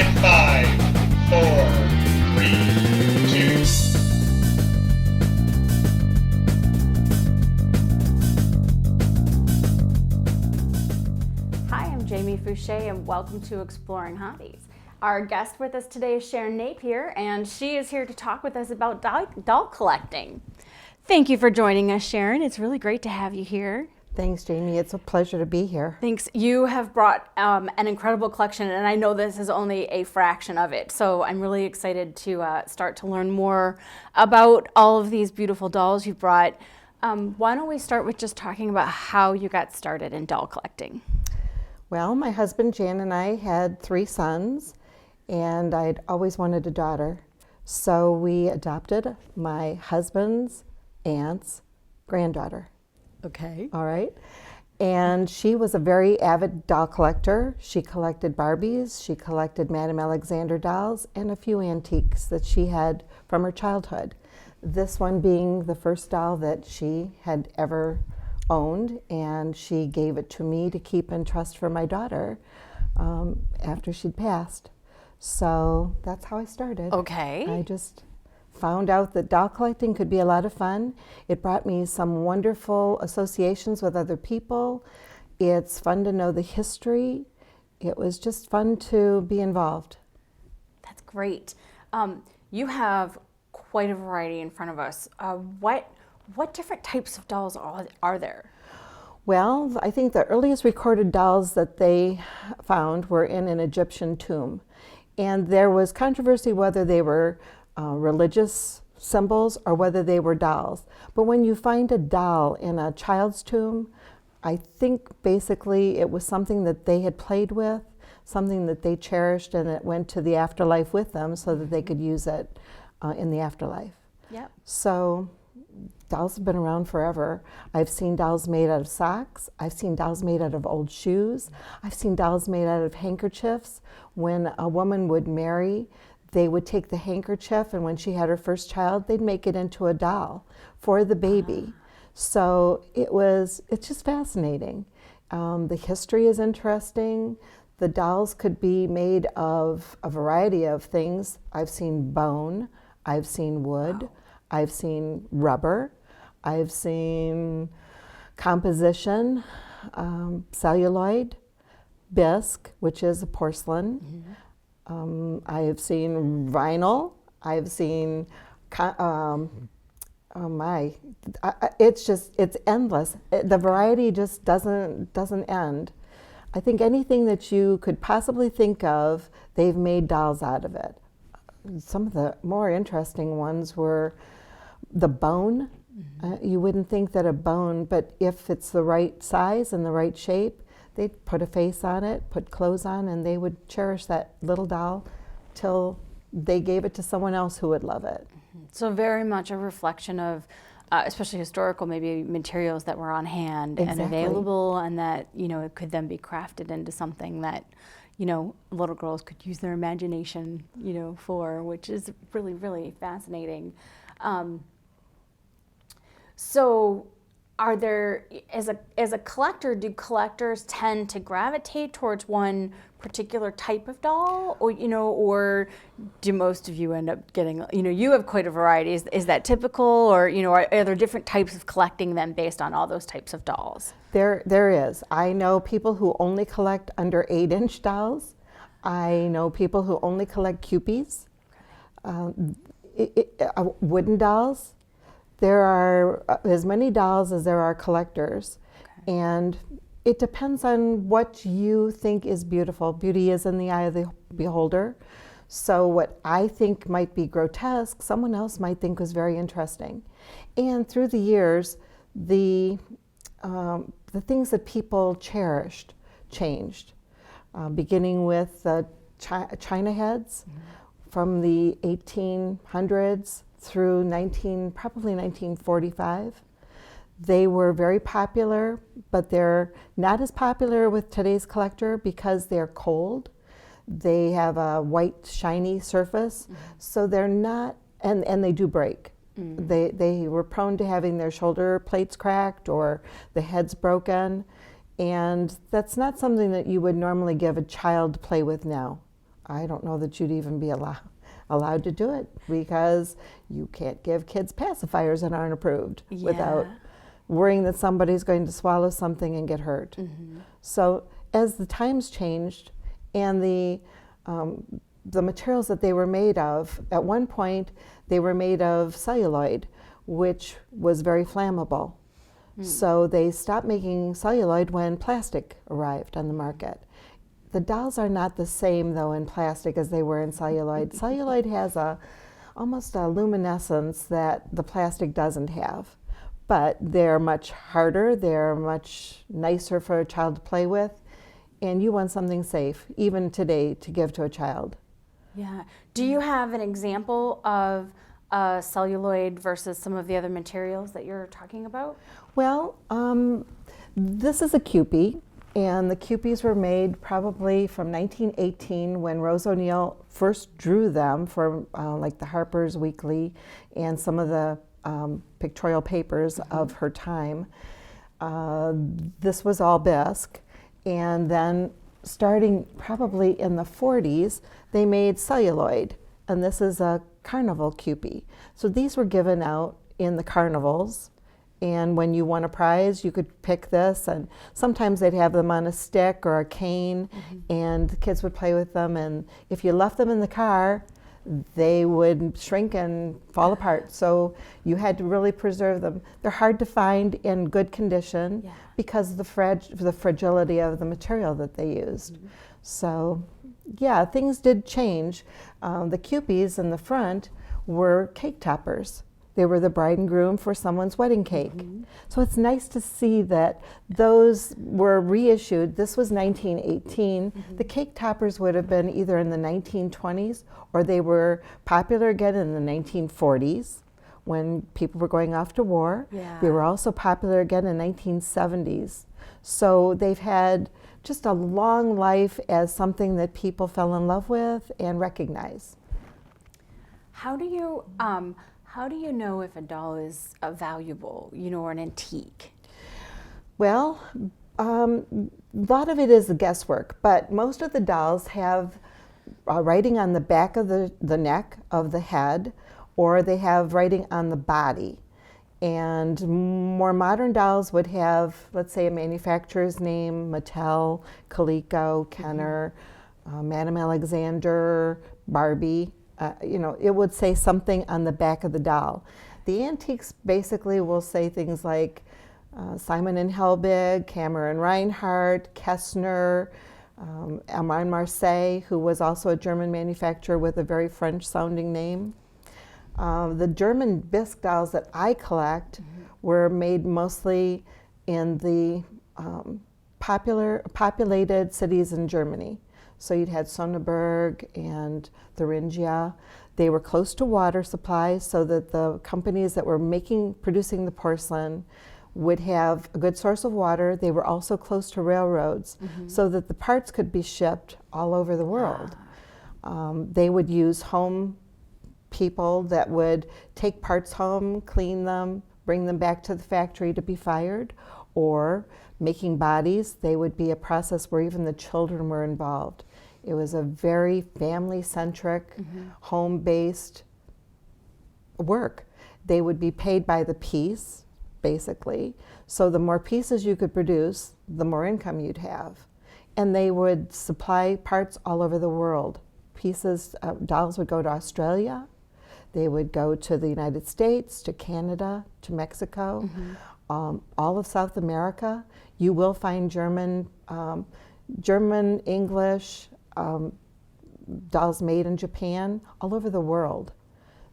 in 5, 4, 3, 2. Hi, I'm Jamie Fouché, and welcome to Exploring Hobbies. Our guest with us today is Sharon Napier, and she is here to talk with us about doll collecting. Thank you for joining us, Sharon. It's really great to have you here. Thanks, Jamie. It's a pleasure to be here. Thanks. You have brought an incredible collection, and I know this is only a fraction of it. So I'm really excited to start to learn more about all of these beautiful dolls you've brought. Why don't we start with just talking about how you got started in doll collecting? Well, my husband Jan and I had 3 sons, and I'd always wanted a daughter. So we adopted my husband's aunt's granddaughter. Okay. All right. And she was a very avid doll collector. She collected Barbies, she collected Madame Alexander dolls, and a few antiques that she had from her childhood. This one being the first doll that she had ever owned, and she gave it to me to keep in trust for my daughter after she'd passed. So that's how I started. Okay. I just found out that doll collecting could be a lot of fun. It brought me some wonderful associations with other people. It's fun to know the history. It was just fun to be involved. That's great. You have quite a variety in front of us. What different types of dolls are there? Well, I think the earliest recorded dolls that they found were in an Egyptian tomb. And there was controversy whether they were religious symbols or whether they were dolls. But when you find a doll in a child's tomb, I think basically it was something that they had played with, something that they cherished, and it went to the afterlife with them so that they could use it in the afterlife. Yep. So dolls have been around forever. I've seen dolls made out of socks. I've seen dolls made out of old shoes. I've seen dolls made out of handkerchiefs. When a woman would marry, they would take the handkerchief, and when she had her first child, they'd make it into a doll for the baby. So it's just fascinating. The history is interesting. The dolls could be made of a variety of things. I've seen bone, I've seen wood, I've seen rubber, I've seen composition, celluloid, bisque, which is a porcelain. Mm-hmm. I have seen vinyl. I've seen, it's endless. The variety just doesn't end. I think anything that you could possibly think of, they've made dolls out of it. Some of the more interesting ones were the bone. Mm-hmm. You wouldn't think that a bone, but if it's the right size and the right shape, they'd put a face on it, put clothes on, and they would cherish that little doll till they gave it to someone else who would love it. So very much a reflection of, especially historical, maybe materials that were on hand and available, and that, it could then be crafted into something that, little girls could use their imagination, for, which is really, really fascinating. So are there, as a collector, do collectors tend to gravitate towards one particular type of doll, or do most of you end up getting, you have quite a variety. Is that typical, or, are there different types of collecting then based on all those types of dolls? There is. I know people who only collect under 8-inch dolls. I know people who only collect Cupies, wooden dolls. There are as many dolls as there are collectors, and it depends on what you think is beautiful. Beauty is in the eye of the beholder. So what I think might be grotesque, someone else might think was very interesting. And through the years, the things that people cherished changed, beginning with the china heads from the 1800s through probably 1945. They were very popular, but they're not as popular with today's collector because they're cold. They have a white, shiny surface, so they're not, and they do break. They were prone to having their shoulder plates cracked or the heads broken, and that's not something that you would normally give a child to play with now. I don't know that you'd even be allowed to do it, because you can't give kids pacifiers that aren't approved without worrying that somebody's going to swallow something and get hurt. So as the times changed, and the materials that they were made of, at one point they were made of celluloid, which was very flammable. So they stopped making celluloid when plastic arrived on the market. The dolls are not the same, though, in plastic as they were in celluloid. Celluloid has almost a luminescence that the plastic doesn't have. But they're much harder, they're much nicer for a child to play with, and you want something safe, even today, to give to a child. Yeah. Do you have an example of celluloid versus some of the other materials that you're talking about? Well, this is a Kewpie, and the Kewpies were made probably from 1918, when Rose O'Neill first drew them for like the Harper's Weekly and some of the pictorial papers of her time. This was all bisque, and then starting probably in the 40s, they made celluloid, and this is a carnival Kewpie. So these were given out in the carnivals, and when you won a prize, you could pick this, and sometimes they'd have them on a stick or a cane, and the kids would play with them, and if you left them in the car, they would shrink and fall apart. So you had to really preserve them. They're hard to find in good condition because of the fragility of the material that they used. So yeah, things did change. The Kewpies in the front were cake toppers. They were the bride and groom for someone's wedding cake. So it's nice to see that those were reissued. This was 1918. The cake toppers would have been either in the 1920s, or they were popular again in the 1940s when people were going off to war. They were also popular again in 1970s. So they've had just a long life as something that people fell in love with and recognize. How do you know if a doll is valuable, or an antique? Well, a lot of it is the guesswork, but most of the dolls have writing on the back of the neck of the head, or they have writing on the body. And more modern dolls would have, let's say, a manufacturer's name: Mattel, Coleco, Kenner, Madame Alexander, Barbie. It would say something on the back of the doll. The antiques basically will say things like Simon and Helbig, Cameron Reinhardt, Kessner, Armand Marseille, who was also a German manufacturer with a very French-sounding name. The German bisque dolls that I collect were made mostly in the populated cities in Germany. So you'd had Sonneberg and Thuringia. They were close to water supplies, so that the companies that were producing the porcelain would have a good source of water. They were also close to railroads, so that the parts could be shipped all over the world. They would use home people that would take parts home, clean them, bring them back to the factory to be fired, or making bodies. They would be a process where even the children were involved. It was a very family-centric, home-based work. They would be paid by the piece, basically. So the more pieces you could produce, the more income you'd have. And they would supply parts all over the world. Dolls would go to Australia. They would go to the United States, to Canada, to Mexico, all of South America. You will find German, English, dolls made in Japan, all over the world.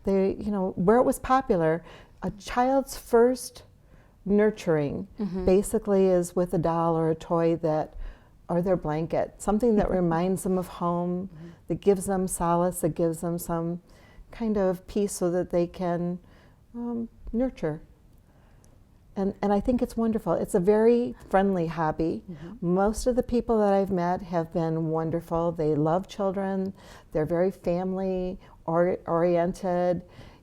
Where it was popular, a child's first nurturing basically is with a doll or a toy or their blanket, something that reminds them of home, that gives them solace, that gives them some kind of peace so that they can nurture. And I think it's wonderful. It's a very friendly hobby. Most of the people that I've met have been wonderful. They love children. They're very family oriented.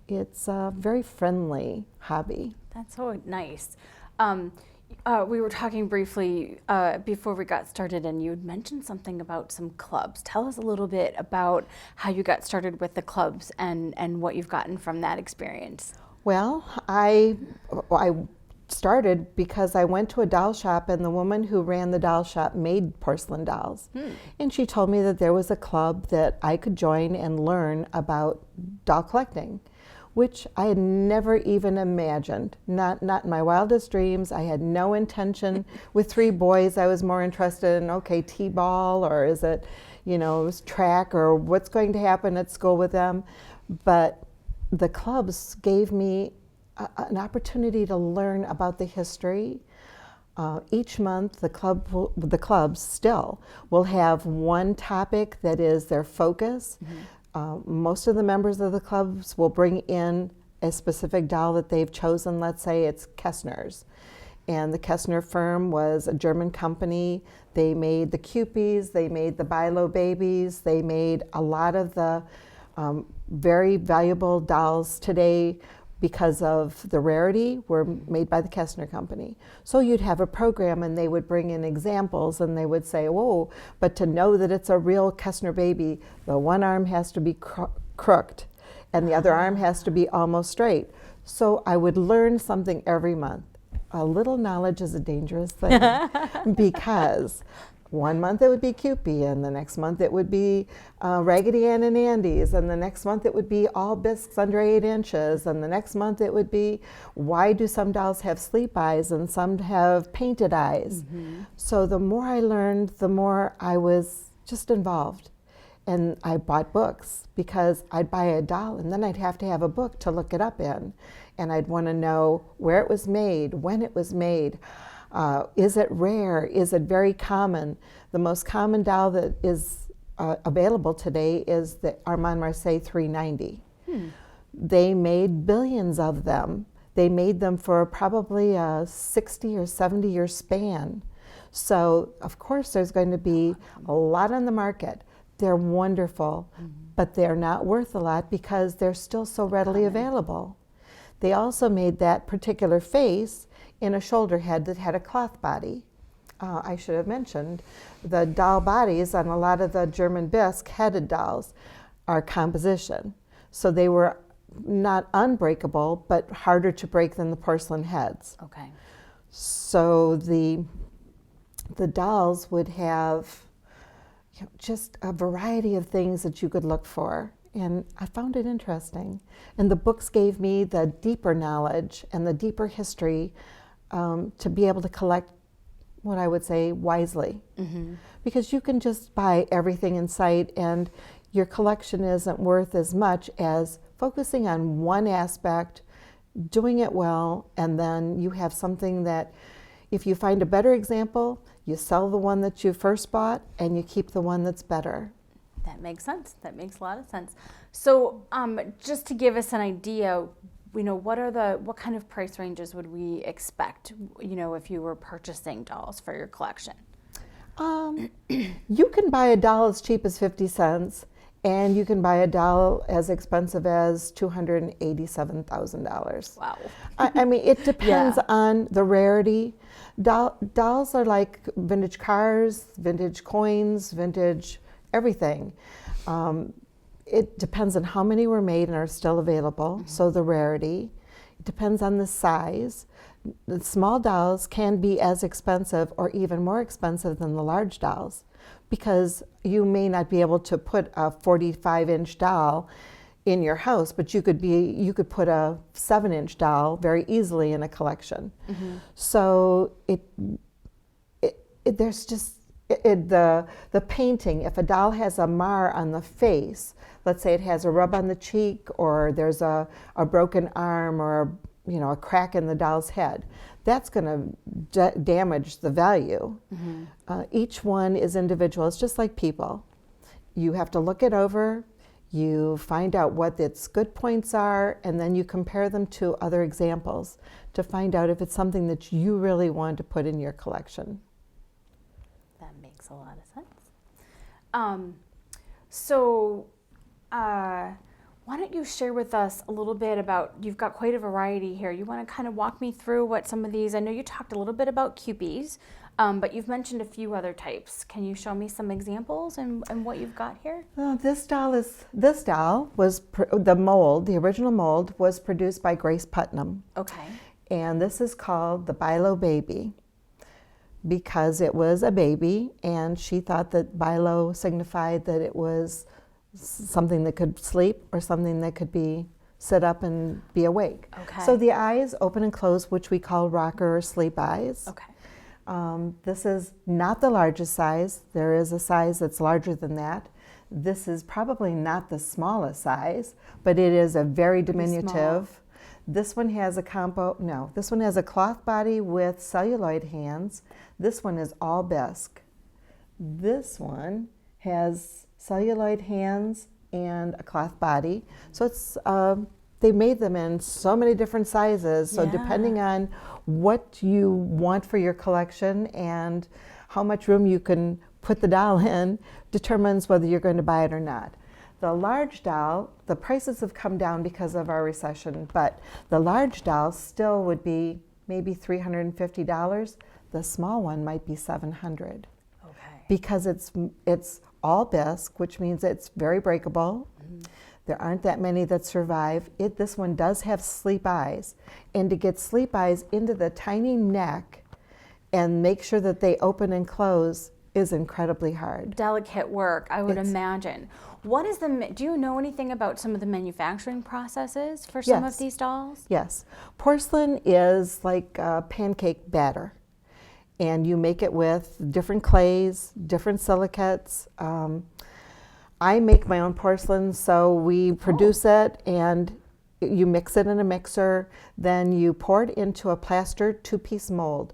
It's a very friendly hobby. That's so nice. We were talking briefly before we got started, and you had mentioned something about some clubs. Tell us a little bit about how you got started with the clubs and what you've gotten from that experience. Well, I started because I went to a doll shop, and the woman who ran the doll shop made porcelain dolls. And she told me that there was a club that I could join and learn about doll collecting, which I had never even imagined. Not in my wildest dreams. I had no intention. With 3 boys, I was more interested in, okay, t-ball, or is it, track, or what's going to happen at school with them. But the clubs gave me an opportunity to learn about the history. Each month, the clubs still will have one topic that is their focus. Most of the members of the clubs will bring in a specific doll that they've chosen. Let's say it's Kessner's. And the Kessner firm was a German company. They made the Cupies, they made the Bilo babies, they made a lot of the very valuable dolls today because of the rarity were made by the Kessner company. So you'd have a program and they would bring in examples and they would say, whoa, but to know that it's a real Kessner baby, the one arm has to be crooked and the other arm has to be almost straight. So I would learn something every month. A little knowledge is a dangerous thing because one month it would be Cupid, and the next month it would be Raggedy Ann and Andy's, and the next month it would be all bisques under 8 inches, and the next month it would be why do some dolls have sleep eyes and some have painted eyes. So the more I learned, the more I was just involved. And I bought books because I'd buy a doll and then I'd have to have a book to look it up in. And I'd want to know where it was made, when it was made. Is it rare? Is it very common? The most common doll that is available today is the Armand Marseille 390. They made billions of them. They made them for probably a 60 or 70 year span. So of course there's going to be a lot on the market. They're wonderful, but they're not worth a lot because they're still so readily available. They also made that particular face in a shoulder head that had a cloth body. I should have mentioned the doll bodies on a lot of the German bisque headed dolls are composition. So they were not unbreakable, but harder to break than the porcelain heads. Okay. So the dolls would have just a variety of things that you could look for. And I found it interesting. And the books gave me the deeper knowledge and the deeper history to be able to collect what I would say wisely. Because you can just buy everything in sight and your collection isn't worth as much as focusing on one aspect, doing it well, and then you have something that if you find a better example, you sell the one that you first bought and you keep the one that's better. That makes sense. That makes a lot of sense. So just to give us an idea, what kind of price ranges would we expect, if you were purchasing dolls for your collection? You can buy a doll as cheap as 50 cents, and you can buy a doll as expensive as $287,000. Wow. I mean, it depends on the rarity. Dolls are like vintage cars, vintage coins, vintage everything. It depends on how many were made and are still available, so the rarity. It depends on the size. The small dolls can be as expensive or even more expensive than the large dolls because you may not be able to put a 45-inch doll in your house, but you could put a 7-inch doll very easily in a collection. So there's just the painting. If a doll has a mar on the face, let's say it has a rub on the cheek, or there's a broken arm, or a crack in the doll's head, that's going to damage the value. Each one is individual. It's just like people. You have to look it over. You find out what its good points are, and then you compare them to other examples to find out if it's something that you really want to put in your collection. That makes a lot of sense. Why don't you share with us a little bit about, you've got quite a variety here. You want to kind of walk me through what some of these, I know you talked a little bit about Cupies, but you've mentioned a few other types. Can you show me some examples and what you've got here? This doll was the original mold was produced by Grace Putnam. Okay. And this is called the Bilo Baby because it was a baby, and she thought that Bilo signified that it was something that could sleep or something that could be sit up and be awake. Okay. So the eyes open and close, which we call rocker or sleep eyes. Okay. This is not the largest size. There is a size that's larger than that. This is probably not the smallest size, but it is a very diminutive. This one has this one has a cloth body with celluloid hands. This one is all bisque. This one has celluloid hands and a cloth body. So it's they made them in so many different sizes. So depending on what you want for your collection and how much room you can put the doll in determines whether you're going to buy it or not. The large doll, the prices have come down because of our recession, but the large doll still would be maybe $350. The small one might be $700. Okay. Because it's all bisque, which means it's very breakable. Mm-hmm. There aren't that many that survive. This one does have sleep eyes, and to get sleep eyes into the tiny neck and make sure that they open and close is incredibly hard. Delicate work, I would imagine. What is do you know anything about some of the manufacturing processes for some of these dolls? Yes. Porcelain is like pancake batter, and you make it with different clays, different silicates. I make my own porcelain, so we produce it and you mix it in a mixer, then you pour it into a plaster 2-piece mold.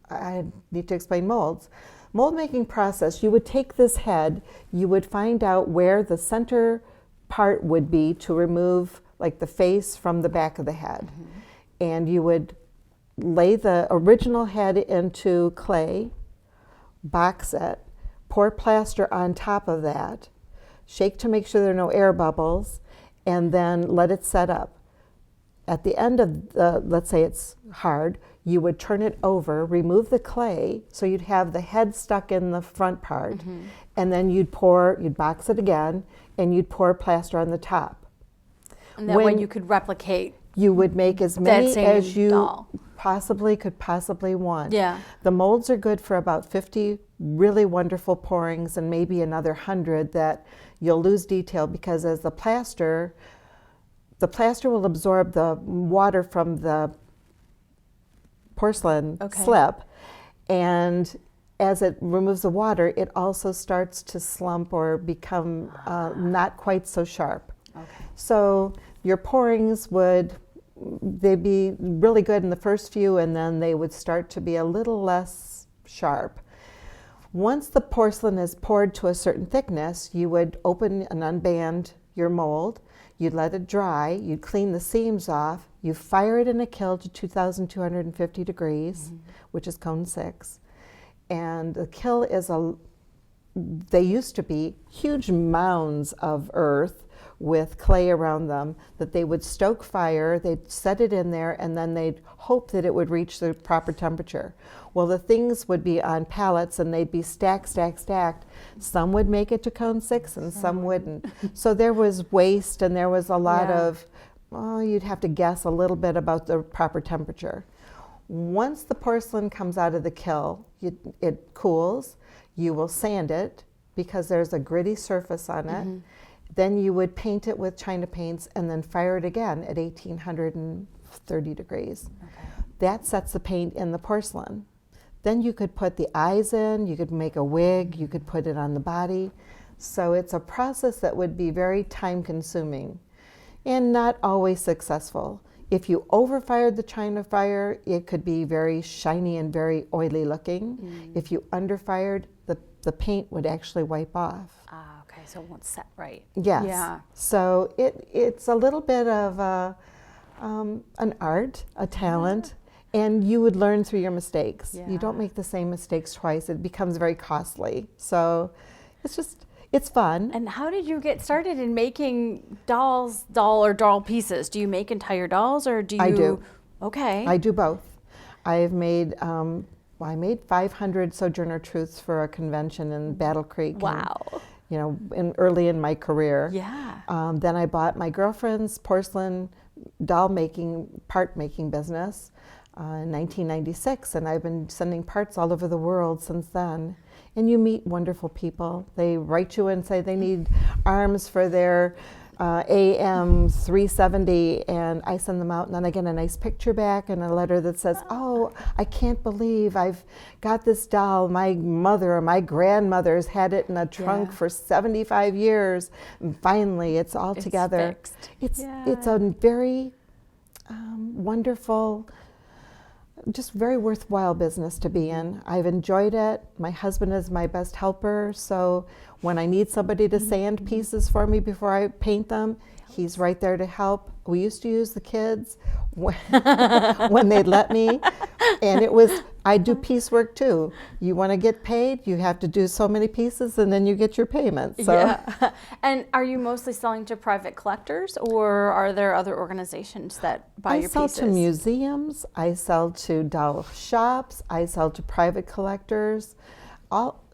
I need to explain molds. Mold making process, you would take this head, you would find out where the center part would be to remove like the face from the back of the head. Mm-hmm. And you would lay the original head into clay, box it, pour plaster on top of that, shake to make sure there are no air bubbles, and then let it set up. At the end of let's say it's hard, you would turn it over, remove the clay, so you'd have the head stuck in the front part, mm-hmm. and then you'd box it again, and you'd pour plaster on the top. And then when you could replicate, you would make as many as you doll. could possibly want. Yeah. The molds are good for about 50 really wonderful pourings and maybe another 100 that you'll lose detail, because as the plaster will absorb the water from the porcelain slip, and as it removes the water, it also starts to slump or become not quite so sharp. Okay. So your pourings they'd be really good in the first few, and then they would start to be a little less sharp. Once the porcelain is poured to a certain thickness, you would open and unband your mold. You'd let it dry, you'd clean the seams off, you fire it in a kiln to 2,250 degrees, mm-hmm. which is cone 6. And the kiln they used to be huge mounds of earth with clay around them that they would stoke fire, they'd set it in there, and then they'd hope that it would reach the proper temperature. Well, the things would be on pallets and they'd be stacked. Some would make it to cone 6 and some wouldn't. So there was waste, and there was a lot of, you'd have to guess a little bit about the proper temperature. Once the porcelain comes out of the kiln, it cools, you will sand it because there's a gritty surface on it. Mm-hmm. Then you would paint it with China paints and then fire it again at 1,830 degrees. Okay. That sets the paint in the porcelain. Then you could put the eyes in, you could make a wig, you could put it on the body. So it's a process that would be very time consuming and not always successful. If you overfired the China fire, it could be very shiny and very oily looking. Mm. If you underfired, the paint would actually wipe off. Okay, so it won't set right. Yes. Yeah. So it's a little bit of an art, a talent, and you would learn through your mistakes. Yeah. You don't make the same mistakes twice. It becomes very costly. So It's fun. And how did you get started in making doll pieces? Do you make entire dolls, or do you? I do. Okay. I do both. I've made, I made 500 Sojourner Truths for a convention in Battle Creek. Wow. And, you know, early in my career. Yeah. Then I bought my girlfriend's porcelain part making business in 1996, and I've been sending parts all over the world since then. And you meet wonderful people. They write you and say they need arms for their AM 370, and I send them out, and then I get a nice picture back and a letter that says, oh, I can't believe I've got this doll. My mother or my grandmother's had it in a trunk for 75 years, and finally it's all together. Fixed. It's a very wonderful, just very worthwhile business to be in. I've enjoyed it. My husband is my best helper, so when I need somebody to sand pieces for me before I paint them, he's right there to help. We used to use the kids when they'd let me, and I do piecework too. You want to get paid, you have to do so many pieces, and then you get your payment. So. Yeah. And are you mostly selling to private collectors, or are there other organizations that buy your pieces? I sell to museums, I sell to doll shops, I sell to private collectors.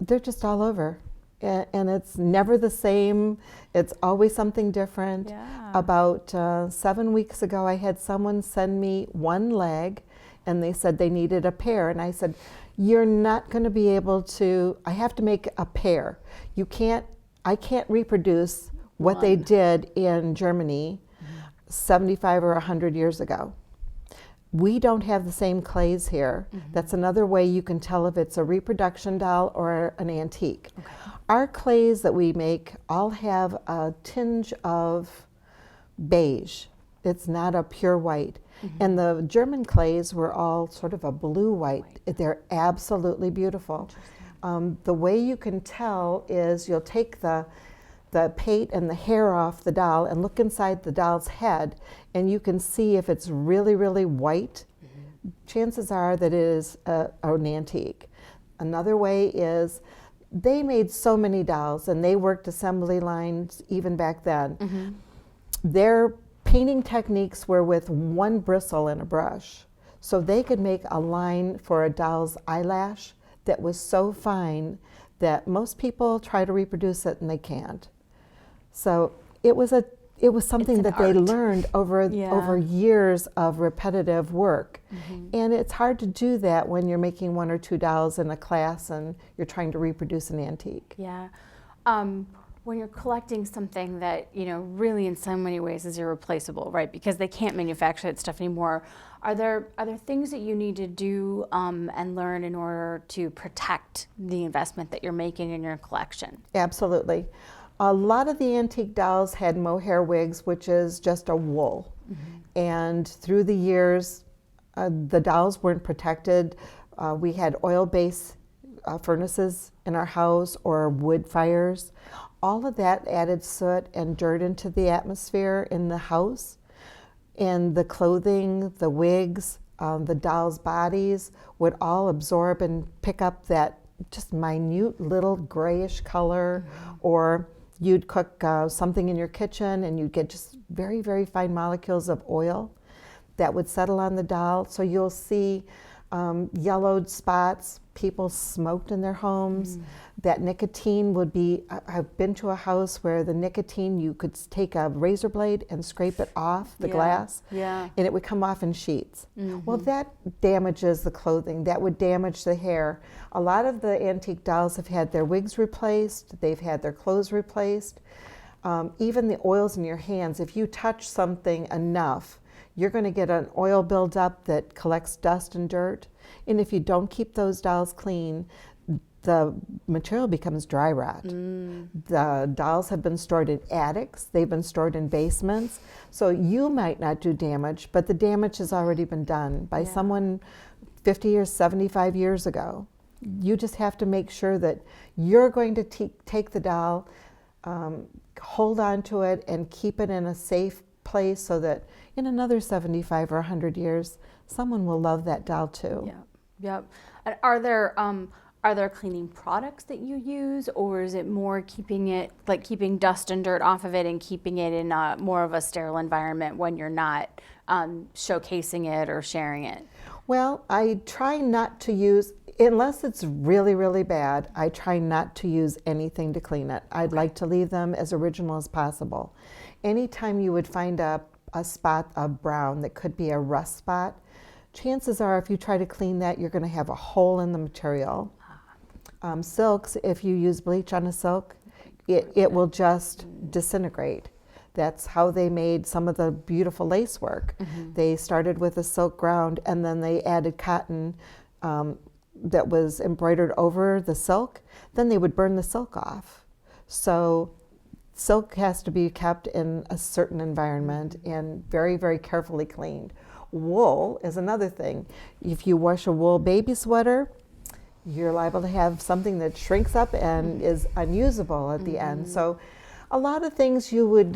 They're just all over. And it's never the same. It's always something different. Yeah. About 7 weeks ago, I had someone send me one leg, and they said they needed a pair. And I said, you're not going to be able to, I have to make a pair. I can't reproduce what they did in Germany 75 or 100 years ago. We don't have the same clays here. That's another way you can tell if it's a reproduction doll or an antique. Okay. Our clays that we make all have a tinge of beige. It's not a pure white. And the German clays were all sort of a blue-white. They're absolutely beautiful. The way you can tell is you'll take the pate and the hair off the doll and look inside the doll's head, and you can see if it's really, really white. Chances are that it is an antique. Another way is they made so many dolls, and they worked assembly lines even back then. Their painting techniques were with one bristle and a brush. So they could make a line for a doll's eyelash that was so fine that most people try to reproduce it and they can't. So it was something that they learned over years of repetitive work. And it's hard to do that when you're making one or two dolls in a class and you're trying to reproduce an antique. Yeah. When you're collecting something that, really in so many ways is irreplaceable, right? Because they can't manufacture that stuff anymore. Are there things that you need to do and learn in order to protect the investment that you're making in your collection? Absolutely. A lot of the antique dolls had mohair wigs, which is just a wool. And through the years, the dolls weren't protected. We had oil-based furnaces in our house or wood fires. All of that added soot and dirt into the atmosphere in the house. And the clothing, the wigs, the dolls' bodies would all absorb and pick up that just minute little grayish color. Or you'd cook something in your kitchen and you'd get just very, very fine molecules of oil that would settle on the doll. So you'll see yellowed spots. People smoked in their homes. That nicotine would be, I've been to a house where the nicotine, you could take a razor blade and scrape it off the glass, and it would come off in sheets. Well, that damages the clothing. That would damage the hair. A lot of the antique dolls have had their wigs replaced. They've had their clothes replaced. Even the oils in your hands, if you touch something enough, you're going to get an oil buildup that collects dust and dirt. And if you don't keep those dolls clean, the material becomes dry rot. The dolls have been stored in attics. They've been stored in basements. So you might not do damage, but the damage has already been done by someone 50 or 75 years ago. You just have to make sure that you're going to take the doll, hold on to it, and keep it in a safe place so that in another 75 or 100 years, someone will love that doll too. Yep. And are there Are there cleaning products that you use, or is it more keeping dust and dirt off of it and keeping it in more of a sterile environment when you're not showcasing it or sharing it? Well, I try not to use, unless it's really, really bad, I try not to use anything to clean it. I'd like to leave them as original as possible. Anytime you would find a spot of brown that could be a rust spot, chances are if you try to clean that, you're going to have a hole in the material. Silks, if you use bleach on a silk, it will just disintegrate. That's how they made some of the beautiful lace work. They started with a silk ground and then they added cotton that was embroidered over the silk. Then they would burn the silk off. So silk has to be kept in a certain environment and very, very carefully cleaned. Wool is another thing. If you wash a wool baby sweater, you're liable to have something that shrinks up and is unusable at the end. So a lot of things you would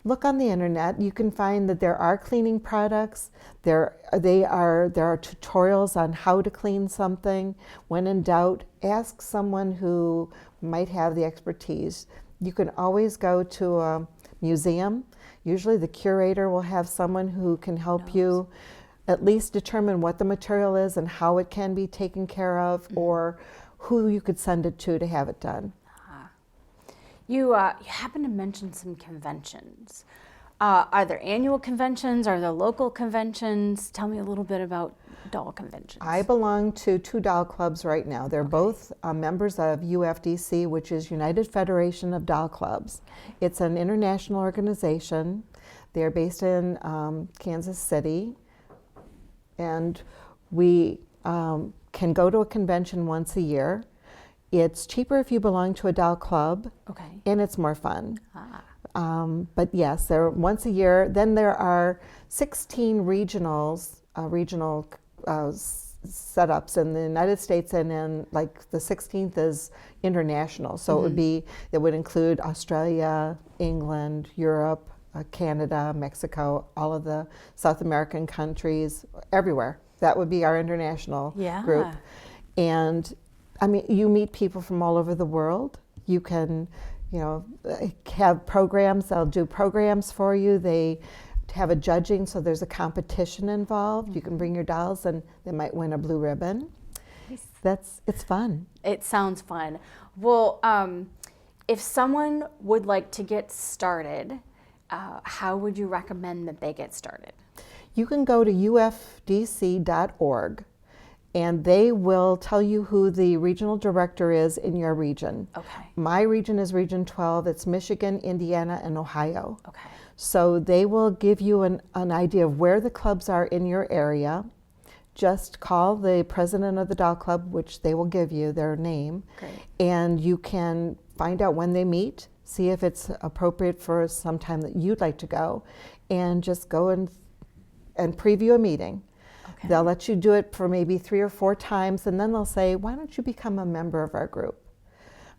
look on the internet. You can find that there are cleaning products. There are tutorials on how to clean something. When in doubt, ask someone who might have the expertise. You can always go to a museum. Usually the curator will have someone who can help you at least determine what the material is and how it can be taken care of, or who you could send it to have it done. You happen to mention some conventions. Are there annual conventions? Are there local conventions? Tell me a little bit about doll conventions. I belong to 2 doll clubs right now. They're both members of UFDC, which is United Federation of Doll Clubs. It's an international organization. They're based in Kansas City. And we can go to a convention once a year. It's cheaper if you belong to a doll club, and it's more fun. But yes, they're once a year. Then there are 16 regional setups in the United States, and then like the 16th is international. So it would include Australia, England, Europe, Canada, Mexico, all of the South American countries, everywhere. That would be our international group. And I mean, you meet people from all over the world. You can, have programs. They'll do programs for you. They have a judging, so there's a competition involved. You can bring your dolls, and they might win a blue ribbon. It's fun. It sounds fun. Well, if someone would like to get started, how would you recommend that they get started? You can go to ufdc.org, and they will tell you who the regional director is in your region. My region is Region 12. It's Michigan, Indiana, and Ohio. So they will give you an idea of where the clubs are in your area. Just call the president of the doll club, which they will give you their name, and you can find out when they meet. See if it's appropriate for some time that you'd like to go, and just go and preview a meeting. They'll let you do it for maybe 3 or 4 times, and then they'll say, why don't you become a member of our group?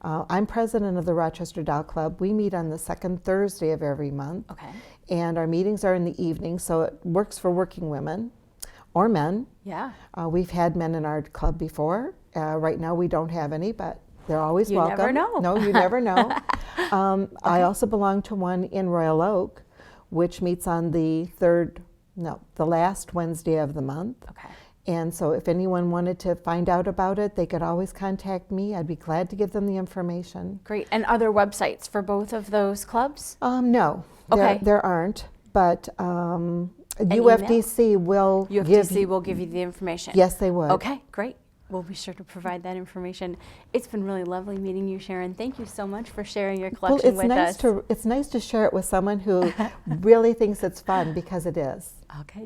I'm president of the Rochester Doll Club. We meet on the 2nd Thursday of every month, and our meetings are in the evening, so it works for working women or men. We've had men in our club before. Right now we don't have any, but they're always welcome. You never know. No, you never know. I also belong to one in Royal Oak, which meets on the last Wednesday of the month. And so if anyone wanted to find out about it, they could always contact me. I'd be glad to give them the information. Great. And are there websites for both of those clubs? No, there aren't. But UFDC will give you the information. Yes, they would. Okay, great. We'll be sure to provide that information. It's been really lovely meeting you, Sharon. Thank you so much for sharing your collection with us. It's nice to share it with someone who really thinks it's fun, because it is.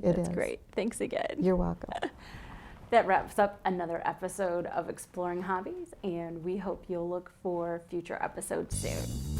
That's great. Thanks again. You're welcome. That wraps up another episode of Exploring Hobbies, and we hope you'll look for future episodes soon.